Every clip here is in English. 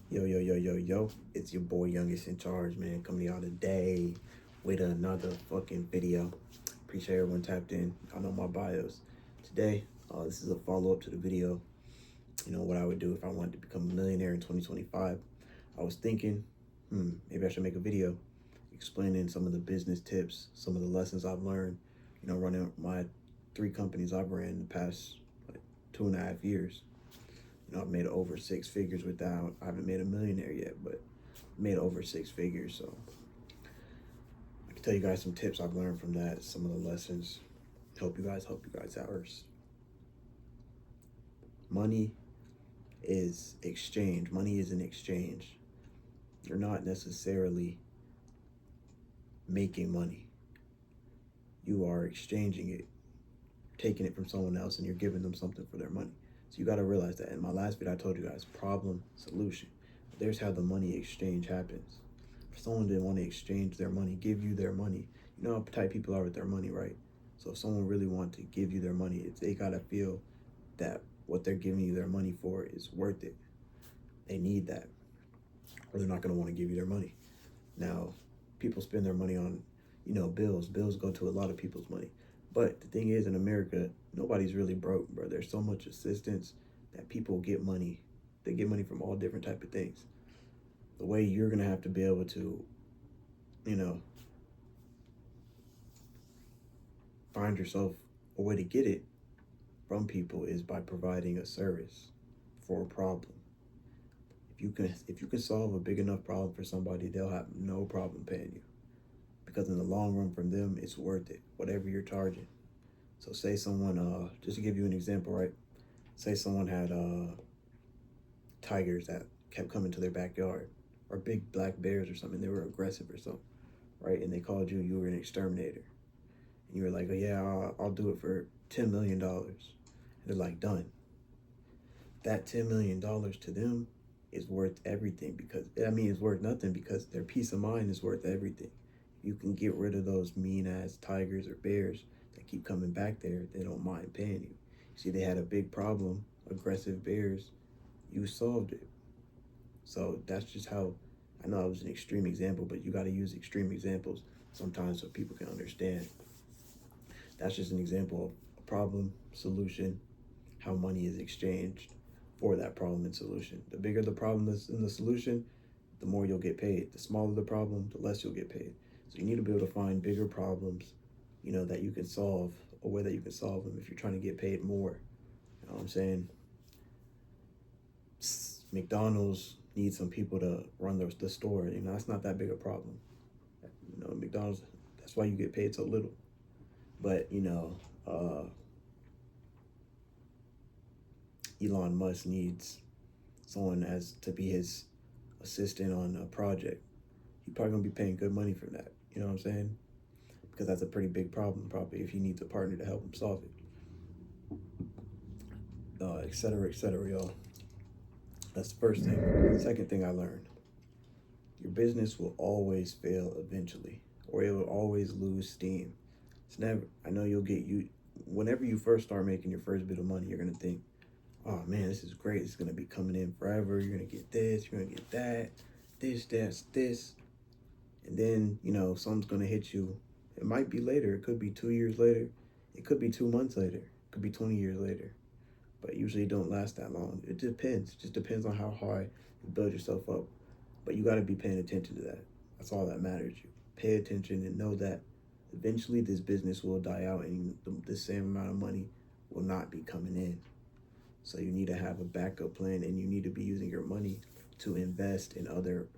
Yo, yo, yo, yo, yo. It's your boy Youngest in Charge, man. Coming to y'all today with another fucking video. Appreciate everyone tapped in. I know my bios. Today, this is a follow-up to the video. You know, what I would do if I wanted to become a millionaire in 2025. I was thinking, maybe I should make a video explaining some of the business tips, some of the lessons I've learned, running my 3 companies I've ran in the past 2.5 years. I've made over 6 figures without, I haven't made a millionaire yet, but made over 6 figures. So I can tell you guys some tips I've learned from that, some of the lessons. Help you guys out. Money is exchange. Money is an exchange. You're not necessarily making money. You are exchanging it, taking it from someone else, and you're giving them something for their money. So you got to realize that. In my last video, I told you guys problem, solution. There's how the money exchange happens. For someone to want to exchange their money, give you their money, you know how tight people are with their money, right? So if someone really wants to give you their money, they got to feel that what they're giving you their money for is worth it. They need that, or they're not going to want to give you their money. Now, people spend their money on, bills. Bills go to a lot of people's money. But the thing is, in America, nobody's really broke, bro. There's so much assistance that people get money. They get money from all different type of things. The way you're gonna have to be able to, you know, find yourself a way to get it from people is by providing a service for a problem. If you can solve a big enough problem for somebody, they'll have no problem paying you. Because in the long run, from them, it's worth it, whatever you're charging. So say someone, just to give you an example, right? Say someone had tigers that kept coming to their backyard, or big black bears or something. They were aggressive or something, right? And they called you. You were an exterminator, and you were like, "Oh yeah, I'll do it for $10 million." And they're like, "Done." That $10 million to them is worth everything, because it's worth nothing because their peace of mind is worth everything. You can get rid of those mean ass tigers or bears that keep coming back there. They don't mind paying you. See, they had a big problem, aggressive bears. You solved it. So that's just how. I know it was an extreme example, but you got to use extreme examples sometimes so people can understand. That's just an example of a problem, solution, how money is exchanged for that problem and solution. The bigger the problem is in the solution, the more you'll get paid. The smaller the problem, the less you'll get paid. So you need to be able to find bigger problems, that you can solve, a way that you can solve them if you're trying to get paid more. You know what I'm saying? McDonald's needs some people to run the store. That's not that big a problem. McDonald's, that's why you get paid so little. But, Elon Musk needs someone as to be his assistant on a project. He's probably gonna be paying good money for that. You know what I'm saying? Because that's a pretty big problem, probably, if he needs a partner to help him solve it. Et cetera, y'all. That's the first thing. Second thing I learned: your business will always fail eventually, or it will always lose steam. It's never. I know you'll get you. Whenever you first start making your first bit of money, you're gonna think, "Oh man, this is great. It's gonna be coming in forever. You're gonna get this. You're gonna get that. This." And then, something's going to hit you. It might be later. It could be 2 years later. It could be 2 months later. It could be 20 years later. But usually it don't last that long. It depends. It just depends on how high you build yourself up. But you got to be paying attention to that. That's all that matters. You pay attention and know that eventually this business will die out and the same amount of money will not be coming in. So you need to have a backup plan, and you need to be using your money to invest in other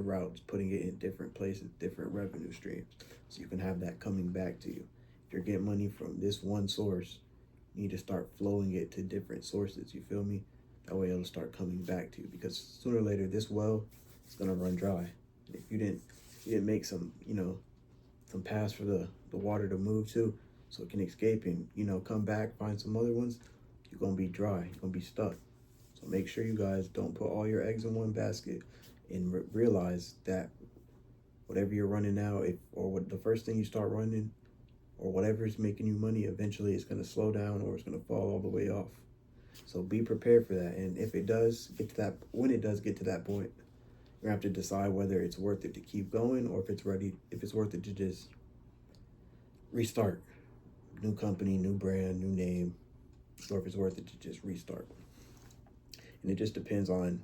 routes, putting it in different places, different revenue streams, so you can have that coming back to you. If you're getting money from this one source, you need to start flowing it to different sources. You feel me? That way it'll start coming back to you, because sooner or later this well is gonna run dry. If you didn't make some paths for the water to move to, so it can escape and come back, find some other ones, you're gonna be dry. You're gonna be stuck. So make sure you guys don't put all your eggs in one basket, and realize that whatever you're running now, the first thing you start running, or whatever is making you money, eventually it's going to slow down or it's going to fall all the way off. So be prepared for that. And if it does get to that, when it does get to that point, you have to decide whether it's worth it to keep going or if it's worth it to just restart. New company, new brand, new name, or if it's worth it to just restart. And it just depends on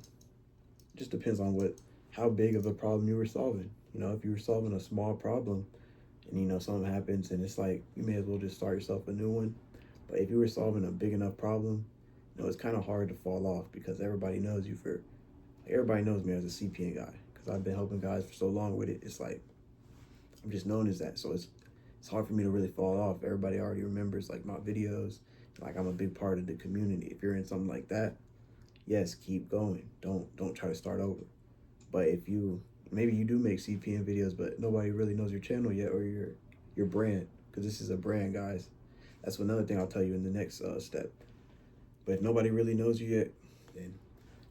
what how big of a problem you were solving. If you were solving a small problem and something happens and it's like you may as well just start yourself a new one. But if you were solving a big enough problem, it's kind of hard to fall off because everybody knows me as a CPN guy because I've been helping guys for so long with it. It's like I'm just known as that, so it's hard for me to really fall off. Everybody already remembers like my videos, like I'm a big part of the community. If you're in something like that, yes, keep going. Don't try to start over. But if maybe you do make CPN videos, but nobody really knows your channel yet or your brand, because this is a brand, guys. That's another thing I'll tell you in the next step. But if nobody really knows you yet, then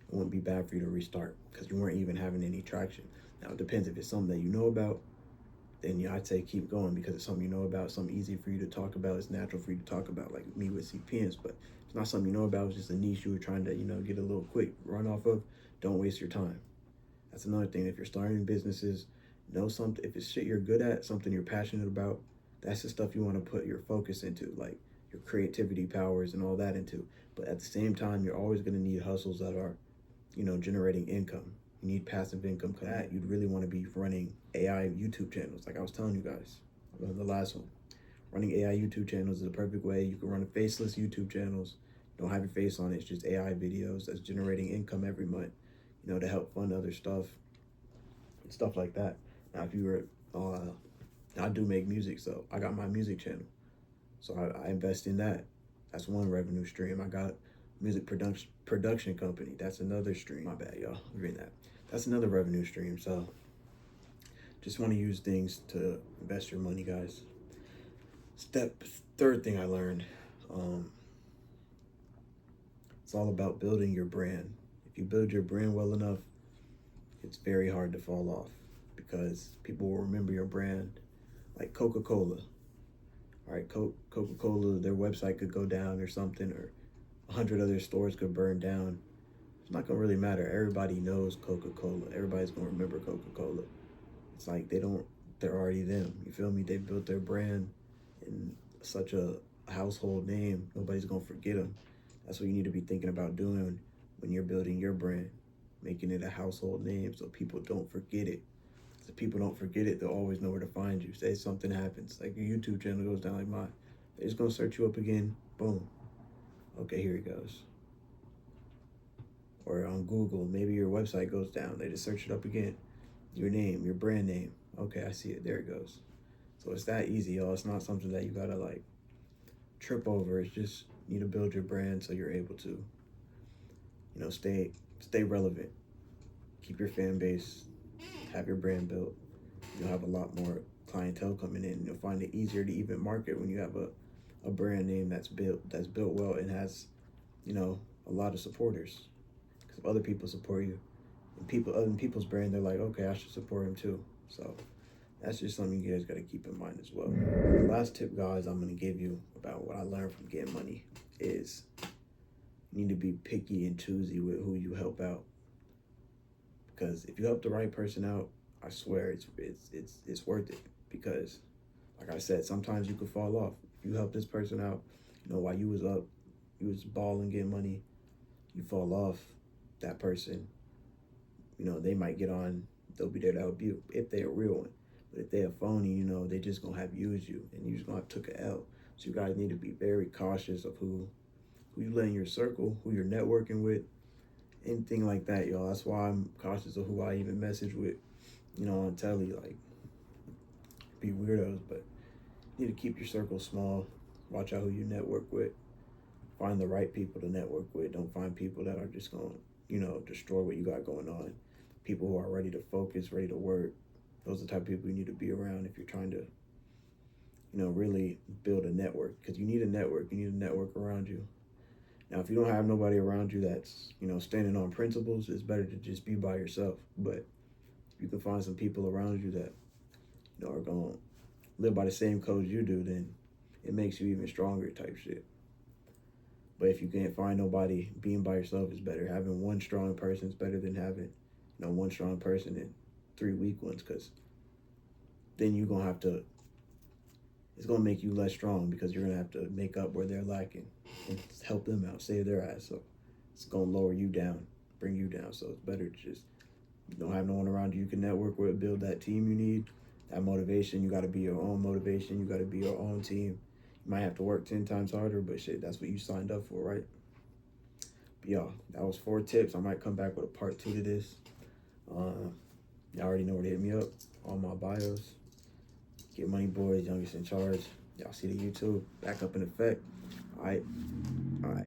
it wouldn't be bad for you to restart because you weren't even having any traction. Now it depends. If it's something that you know about, then I'd say keep going because it's something you know about, something easy for you to talk about. It's natural for you to talk about, like me with CPNs. But if it's not something you know about, it's just a niche you were trying to get a little quick run off of, don't waste your time. That's another thing. If you're starting businesses, know something. If it's shit you're good at, something you're passionate about, that's the stuff you want to put your focus into, like your creativity powers and all that into. But at the same time, you're always going to need hustles that are, generating income. You need passive income. For that, you'd really want to be running AI YouTube channels, like I was telling you guys on the last one. Running AI YouTube channels is a perfect way. You can run a faceless YouTube channels. Don't have your face on it. It's just AI videos that's generating income every month, to help fund other stuff and stuff like that. Now, if you were, I do make music, so I got my music channel. So I invest in that. That's one revenue stream. I got music production company. That's another stream. My bad, y'all. I'm reading that. That's another revenue stream. So just want to use things to invest your money, guys. Third thing I learned, it's all about building your brand. If you build your brand well enough, it's very hard to fall off because people will remember your brand. Like Coca-Cola. All right, Coca-Cola, their website could go down or something, or 100 other stores could burn down. It's not gonna really matter. Everybody knows Coca-Cola. Everybody's gonna remember Coca-Cola. It's like they're already them. You feel me? They built their brand in such a household name. Nobody's gonna forget them. That's what you need to be thinking about doing when you're building your brand, making it a household name so people don't forget it. If people don't forget it, they'll always know where to find you. Say something happens, like your YouTube channel goes down like mine. They're just gonna search you up again. Boom. Okay, here it goes. Or on Google, maybe your website goes down. They just search it up again. Your name, your brand name. Okay, I see it. There it goes. So it's that easy, y'all. It's not something that you gotta like trip over. It's just you need to build your brand so you're able to, stay relevant. Keep your fan base. Have your brand built. You'll have a lot more clientele coming in. You'll find it easier to even market when you have a brand name that's built well and has, a lot of supporters. Because if other people support you, and other people's brand, they're like, okay, I should support him too. So that's just something you guys got to keep in mind as well. The last tip, guys, I'm going to give you about what I learned from getting money is you need to be picky and choosy with who you help out. Because if you help the right person out, I swear it's worth it. Because, like I said, sometimes you could fall off. If you help this person out, while you was up, you was balling, getting money, you fall off, that person, they might get on, they'll be there to help you if they're a real one. But if they're a phony, they just gonna have used you and you just gonna have took an L. So you guys need to be very cautious of who you let in your circle, who you're networking with, anything like that, y'all. That's why I'm cautious of who I even message with, on telly, like, be weirdos, but you need to keep your circle small. Watch out who you network with. Find the right people to network with. Don't find people that are just going to, destroy what you got going on. People who are ready to focus, ready to work. Those are the type of people you need to be around if you're trying to, really build a network. Because you need a network. You need a network around you. Now, if you don't have nobody around you that's, standing on principles, it's better to just be by yourself. But if you can find some people around you that, are going to live by the same codes you do, then it makes you even stronger type shit. But if you can't find nobody, being by yourself is better. Having one strong person is better than having, one strong person and 3 weak ones, because then you're going to have to, it's going to make you less strong because you're going to have to make up where they're lacking and help them out, save their ass. So it's going to lower you down, bring you down. So it's better to just, don't have no one around you can network with, build that team you need, that motivation. You got to be your own motivation. You got to be your own team. You might have to work 10 times harder, but shit, that's what you signed up for, right? But y'all, that was 4 tips. I might come back with a part 2 to this. Y'all already know where to hit me up. All my bios. Get Money Boys, Youngest in Charge. Y'all see the YouTube back up in effect. All right.